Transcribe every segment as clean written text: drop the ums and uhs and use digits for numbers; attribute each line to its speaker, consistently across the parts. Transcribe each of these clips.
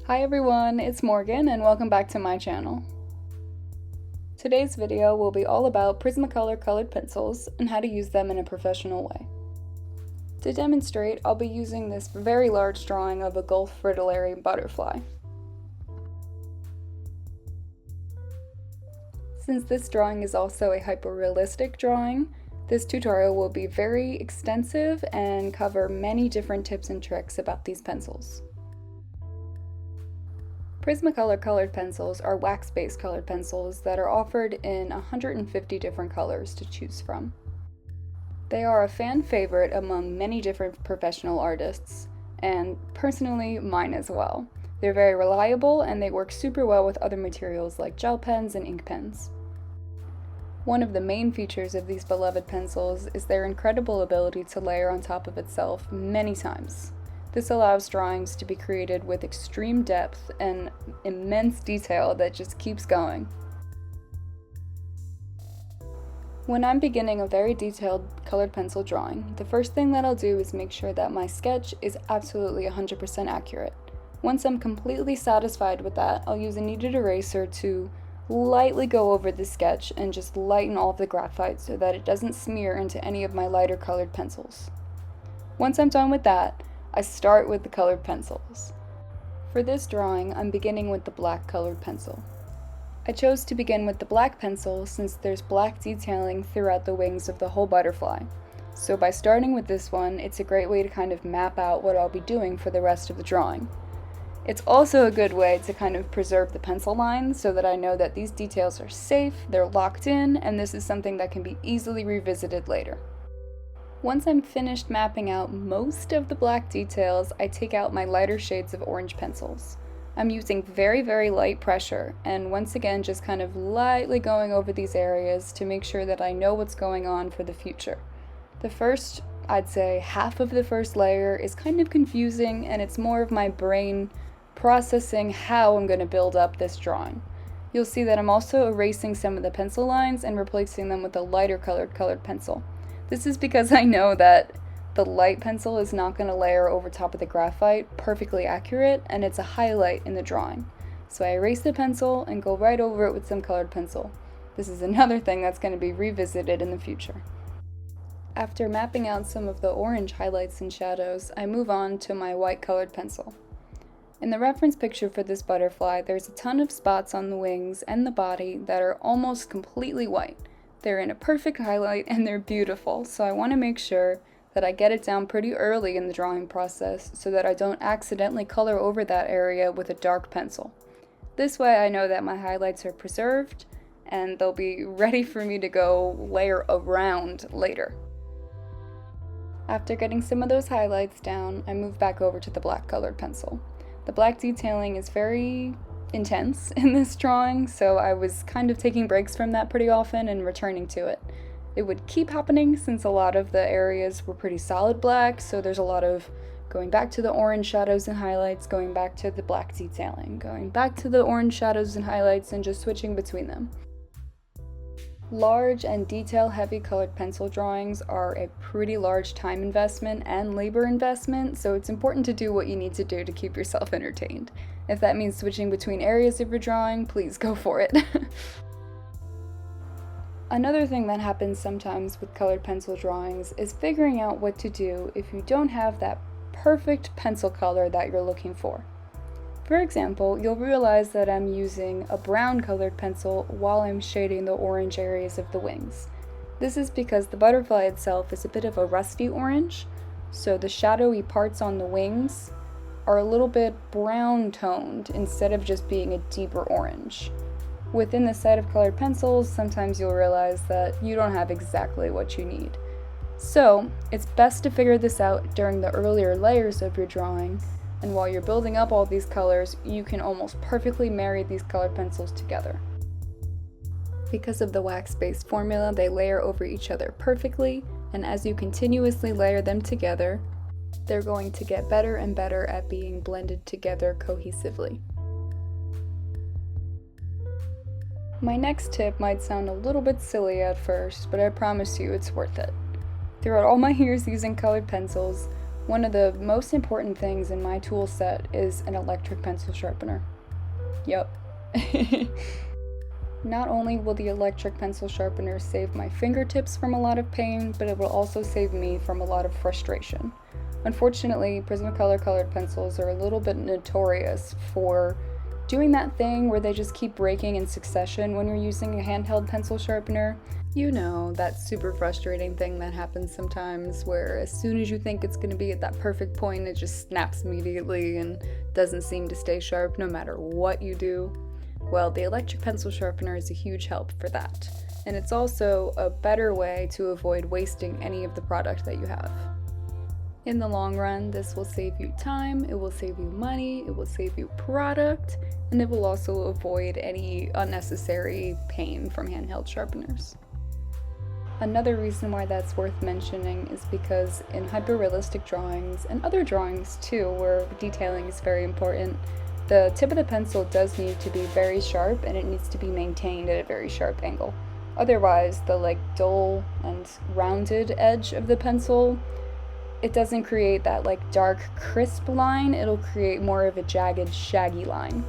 Speaker 1: Hi everyone, it's Morgan and welcome back to my channel. Today's video will be all about Prismacolor colored pencils and how to use them in a professional way. To demonstrate, I'll be using this very large drawing of a Gulf Fritillary butterfly. Since this drawing is also a hyperrealistic drawing, this tutorial will be very extensive and cover many different tips and tricks about these pencils. Prismacolor colored pencils are wax-based colored pencils that are offered in 150 different colors to choose from. They are a fan favorite among many different professional artists, and personally mine as well. They're very reliable and they work super well with other materials like gel pens and ink pens. One of the main features of these beloved pencils is their incredible ability to layer on top of itself many times. This allows drawings to be created with extreme depth and immense detail that just keeps going. When I'm beginning a very detailed colored pencil drawing, the first thing that I'll do is make sure that my sketch is absolutely 100% accurate. Once I'm completely satisfied with that, I'll use a kneaded eraser to lightly go over the sketch and just lighten all of the graphite so that it doesn't smear into any of my lighter colored pencils. Once I'm done with that, I start with the colored pencils. For this drawing, I'm beginning with the black colored pencil. I chose to begin with the black pencil since there's black detailing throughout the wings of the whole butterfly. So by starting with this one, it's a great way to kind of map out what I'll be doing for the rest of the drawing. It's also a good way to kind of preserve the pencil lines so that I know that these details are safe, they're locked in, and this is something that can be easily revisited later. Once I'm finished mapping out most of the black details, I take out my lighter shades of orange pencils. I'm using very, very light pressure, and once again just kind of lightly going over these areas to make sure that I know what's going on for the future. The first, I'd say half of the first layer is kind of confusing, and it's more of my brain processing how I'm going to build up this drawing. You'll see that I'm also erasing some of the pencil lines and replacing them with a lighter colored pencil. This is because I know that the light pencil is not going to layer over top of the graphite perfectly accurate, and it's a highlight in the drawing. So I erase the pencil and go right over it with some colored pencil. This is another thing that's going to be revisited in the future. After mapping out some of the orange highlights and shadows, I move on to my white colored pencil. In the reference picture for this butterfly, there's a ton of spots on the wings and the body that are almost completely white. They're in a perfect highlight and they're beautiful, so I want to make sure that I get it down pretty early in the drawing process so that I don't accidentally color over that area with a dark pencil. This way I know that my highlights are preserved and they'll be ready for me to go layer around later. After getting some of those highlights down, I move back over to the black colored pencil. The black detailing is very intense in this drawing, so I was kind of taking breaks from that pretty often and returning to it. It would keep happening since a lot of the areas were pretty solid black, so there's a lot of going back to the orange shadows and highlights, going back to the black detailing, going back to the orange shadows and highlights, and just switching between them. Large and detail-heavy colored pencil drawings are a pretty large time investment and labor investment, so it's important to do what you need to do to keep yourself entertained. If that means switching between areas of your drawing, please go for it. Another thing that happens sometimes with colored pencil drawings is figuring out what to do if you don't have that perfect pencil color that you're looking for. For example, you'll realize that I'm using a brown colored pencil while I'm shading the orange areas of the wings. This is because the butterfly itself is a bit of a rusty orange, so the shadowy parts on the wings are a little bit brown toned instead of just being a deeper orange. Within the set of colored pencils, sometimes you'll realize that you don't have exactly what you need. So, it's best to figure this out during the earlier layers of your drawing, and while you're building up all these colors, you can almost perfectly marry these colored pencils together. Because of the wax-based formula, they layer over each other perfectly, and as you continuously layer them together, they're going to get better and better at being blended together cohesively. My next tip might sound a little bit silly at first, but I promise you it's worth it. Throughout all my years using colored pencils, One of the most important things in my tool set is an electric pencil sharpener. Yup. Not only will the electric pencil sharpener save my fingertips from a lot of pain, but it will also save me from a lot of frustration. Unfortunately, Prismacolor colored pencils are a little bit notorious for doing that thing where they just keep breaking in succession when you're using a handheld pencil sharpener. You know, that super frustrating thing that happens sometimes where as soon as you think it's going to be at that perfect point, it just snaps immediately and doesn't seem to stay sharp no matter what you do. Well, the electric pencil sharpener is a huge help for that, and it's also a better way to avoid wasting any of the product that you have. In the long run, this will save you time, it will save you money, it will save you product, and it will also avoid any unnecessary pain from handheld sharpeners. Another reason why that's worth mentioning is because in hyperrealistic drawings, and other drawings too, where detailing is very important, the tip of the pencil does need to be very sharp and it needs to be maintained at a very sharp angle. Otherwise, the dull and rounded edge of the pencil, it doesn't create that dark, crisp line, it'll create more of a jagged, shaggy line.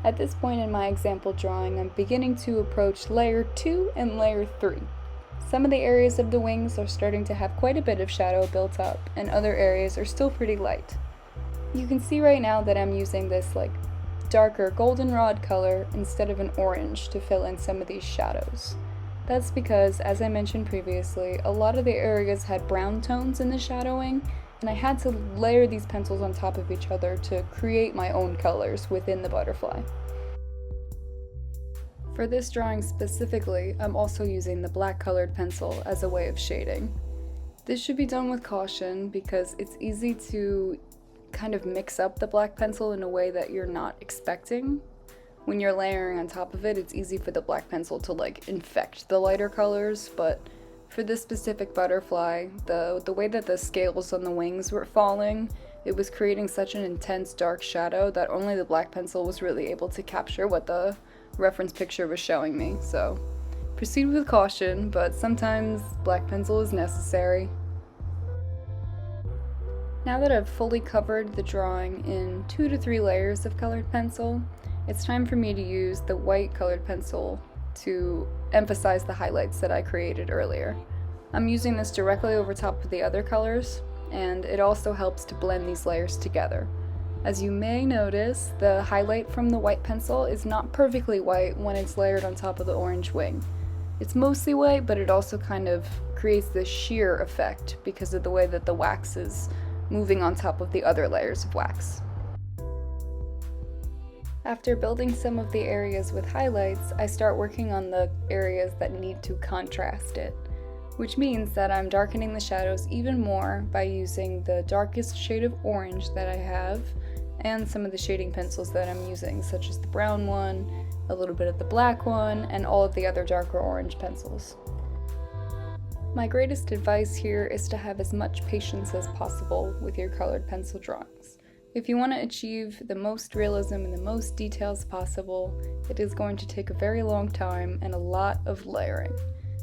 Speaker 1: At this point in my example drawing, I'm beginning to approach layer 2 and layer 3. Some of the areas of the wings are starting to have quite a bit of shadow built up, and other areas are still pretty light. You can see right now that I'm using this darker goldenrod color instead of an orange to fill in some of these shadows. That's because, as I mentioned previously, a lot of the areas had brown tones in the shadowing, and I had to layer these pencils on top of each other to create my own colors within the butterfly. For this drawing specifically, I'm also using the black colored pencil as a way of shading. This should be done with caution because it's easy to kind of mix up the black pencil in a way that you're not expecting. When you're layering on top of it, it's easy for the black pencil to infect the lighter colors, but for this specific butterfly, the way that the scales on the wings were falling, it was creating such an intense dark shadow that only the black pencil was really able to capture what the reference picture was showing me. So proceed with caution, but sometimes black pencil is necessary. Now that I've fully covered the drawing in 2 to 3 layers of colored pencil, it's time for me to use the white colored pencil to emphasize the highlights that I created earlier. I'm using this directly over top of the other colors, and it also helps to blend these layers together. As you may notice, the highlight from the white pencil is not perfectly white when it's layered on top of the orange wing. It's mostly white, but it also kind of creates this sheer effect because of the way that the wax is moving on top of the other layers of wax. After building some of the areas with highlights, I start working on the areas that need to contrast it, which means that I'm darkening the shadows even more by using the darkest shade of orange that I have and some of the shading pencils that I'm using, such as the brown one, a little bit of the black one, and all of the other darker orange pencils. My greatest advice here is to have as much patience as possible with your colored pencil drawings. If you want to achieve the most realism and the most details possible, it is going to take a very long time and a lot of layering.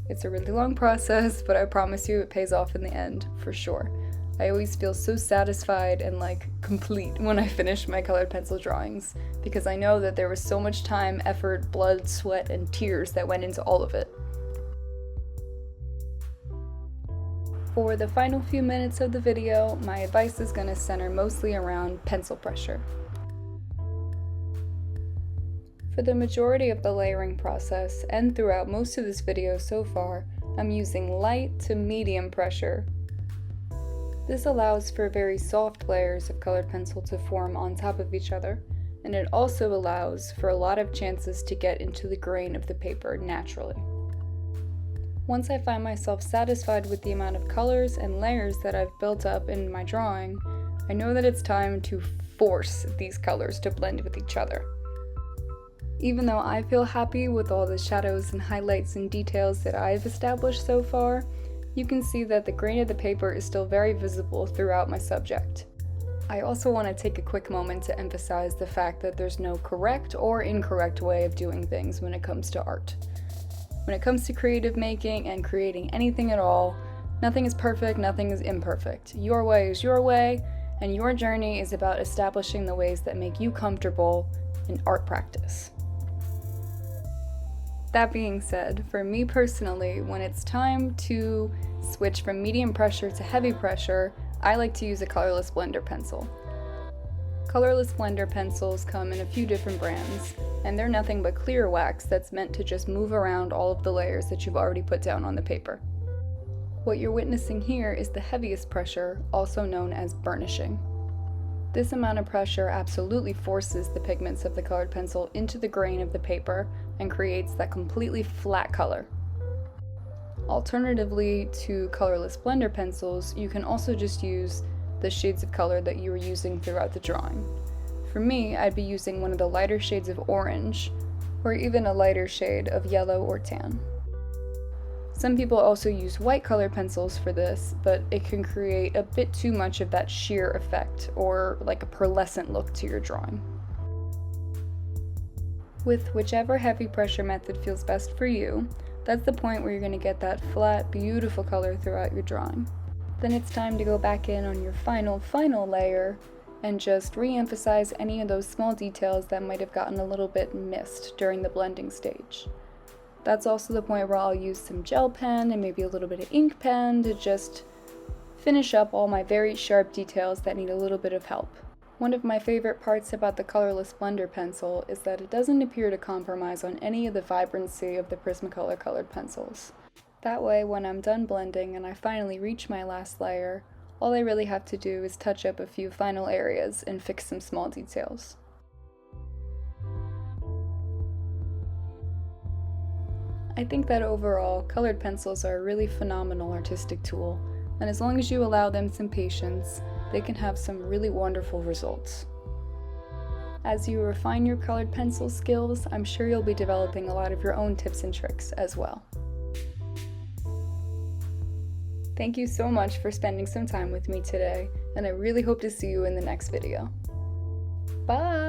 Speaker 1: It's a really long process, but I promise you it pays off in the end, for sure. I always feel so satisfied and complete when I finish my colored pencil drawings, because I know that there was so much time, effort, blood, sweat, and tears that went into all of it. For the final few minutes of the video, my advice is going to center mostly around pencil pressure. For the majority of the layering process, and throughout most of this video so far, I'm using light to medium pressure. This allows for very soft layers of colored pencil to form on top of each other, and it also allows for a lot of chances to get into the grain of the paper naturally. Once I find myself satisfied with the amount of colors and layers that I've built up in my drawing, I know that it's time to force these colors to blend with each other. Even though I feel happy with all the shadows and highlights and details that I've established so far, you can see that the grain of the paper is still very visible throughout my subject. I also want to take a quick moment to emphasize the fact that there's no correct or incorrect way of doing things when it comes to art. When it comes to creative making and creating anything at all, Nothing is perfect, nothing is imperfect. Your way is your way, and your journey is about establishing the ways that make you comfortable in art practice. That being said, for me personally, when it's time to switch from medium pressure to heavy pressure, I like to use a colorless blender pencil. Colorless blender pencils come in a few different brands, and they're nothing but clear wax that's meant to just move around all of the layers that you've already put down on the paper. What you're witnessing here is the heaviest pressure, also known as burnishing. This amount of pressure absolutely forces the pigments of the colored pencil into the grain of the paper and creates that completely flat color. Alternatively to colorless blender pencils, you can also just use the shades of color that you were using throughout the drawing. For me, I'd be using one of the lighter shades of orange, or even a lighter shade of yellow or tan. Some people also use white color pencils for this, but it can create a bit too much of that sheer effect, or like a pearlescent look to your drawing. With whichever heavy pressure method feels best for you, that's the point where you're going to get that flat, beautiful color throughout your drawing. Then it's time to go back in on your final layer and just re-emphasize any of those small details that might have gotten a little bit missed during the blending stage. That's also the point where I'll use some gel pen and maybe a little bit of ink pen to just finish up all my very sharp details that need a little bit of help. One of my favorite parts about the colorless blender pencil is that it doesn't appear to compromise on any of the vibrancy of the Prismacolor colored pencils. That way, when I'm done blending and I finally reach my last layer, all I really have to do is touch up a few final areas and fix some small details. I think that overall, colored pencils are a really phenomenal artistic tool, and as long as you allow them some patience, they can have some really wonderful results. As you refine your colored pencil skills, I'm sure you'll be developing a lot of your own tips and tricks as well. Thank you so much for spending some time with me today, and I really hope to see you in the next video. Bye!